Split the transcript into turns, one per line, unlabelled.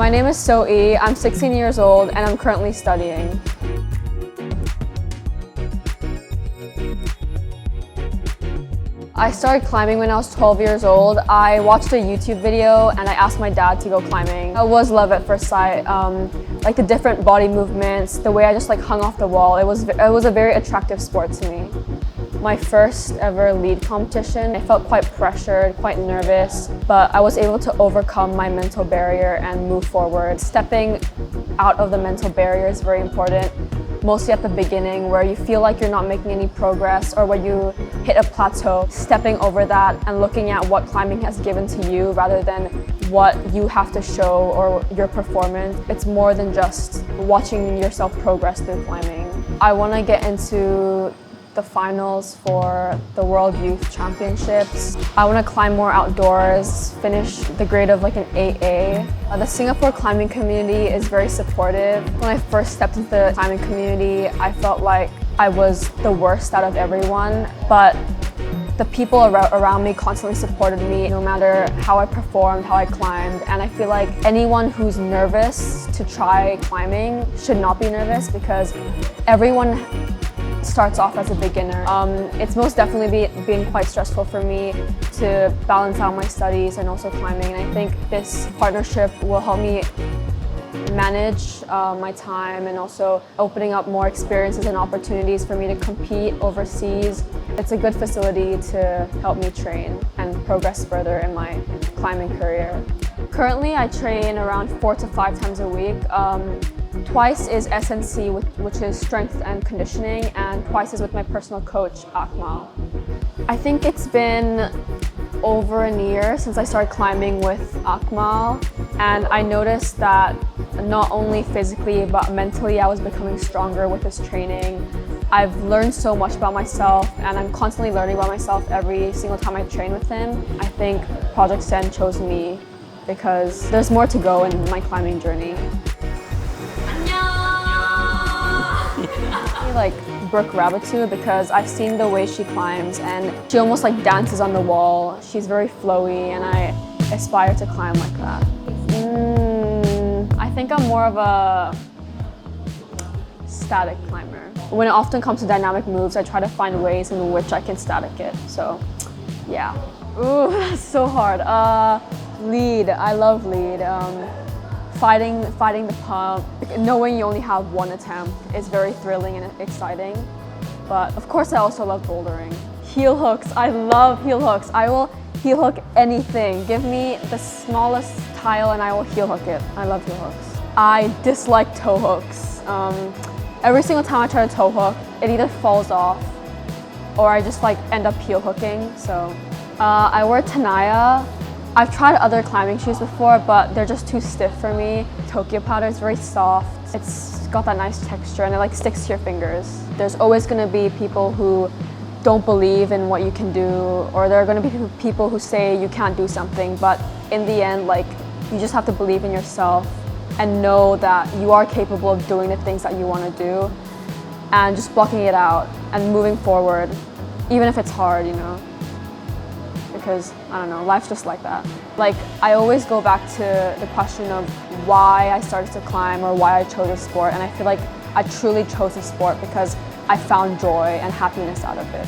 My name is Seo Yee. I'm 16 years old and I'm currently studying. I started climbing when I was 12 years old. I watched a YouTube video and I asked my dad to go climbing. It was love at first sight. Like the different body movements, the way I just like hung off the wall. It was a very attractive sport to me. My first ever lead competition, I felt quite pressured, quite nervous, but I was able to overcome my mental barrier and move forward. Stepping out of the mental barrier is very important, mostly at the beginning where you feel like you're not making any progress or when you hit a plateau. Stepping over that and looking at what climbing has given to you rather than what you have to show or your performance. It's more than just watching yourself progress through climbing. I want to get into the finals for the World Youth Championships. I want to climb more outdoors, finish the grade of like an 8A. The Singapore climbing community is very supportive. When I first stepped into the climbing community, I felt like I was the worst out of everyone, but the people around me constantly supported me no matter how I performed, how I climbed, and I feel like anyone who's nervous to try climbing should not be nervous because everyone starts off as a beginner. It's most definitely been quite stressful for me to balance out my studies and also climbing, and I think this partnership will help me manage my time and also opening up more experiences and opportunities for me to compete overseas. It's a good facility to help me train and progress further in my climbing career. Currently, I train around 4 to 5 times a week. Twice is SNC, which is strength and conditioning, and twice is with my personal coach, Akmal. I think it's been over a year since I started climbing with Akmal, and I noticed that not only physically but mentally I was becoming stronger with his training. I've learned so much about myself and I'm constantly learning about myself every single time I train with him. I think Project Sen chose me because there's more to go in my climbing journey. Like Brooke Rabbitoo because I've seen the way she climbs and she almost like dances on the wall. She's very flowy and I aspire to climb like that. I think I'm more of a static climber. When it often comes to dynamic moves, I try to find ways in which I can static it. So yeah. Ooh, that's so hard. Lead, I love lead. Fighting the pump, knowing you only have one attempt is very thrilling and exciting. But of course I also love bouldering. Heel hooks, I love heel hooks. I will heel hook anything. Give me the smallest tile and I will heel hook it. I love heel hooks. I dislike toe hooks. Every single time I try to toe hook, it either falls off or I just like end up heel hooking. So I wear Tenaya. I've tried other climbing shoes before, but they're just too stiff for me. Tokyo powder is very soft. It's got that nice texture and it like sticks to your fingers. There's always gonna be people who don't believe in what you can do, or there are gonna be people who say you can't do something, but in the end, like, you just have to believe in yourself and know that you are capable of doing the things that you wanna do and just blocking it out and moving forward, even if it's hard, you know? Because, I don't know, life's just like that. Like, I always go back to the question of why I started to climb or why I chose a sport, and I feel like I truly chose a sport because I found joy and happiness out of it.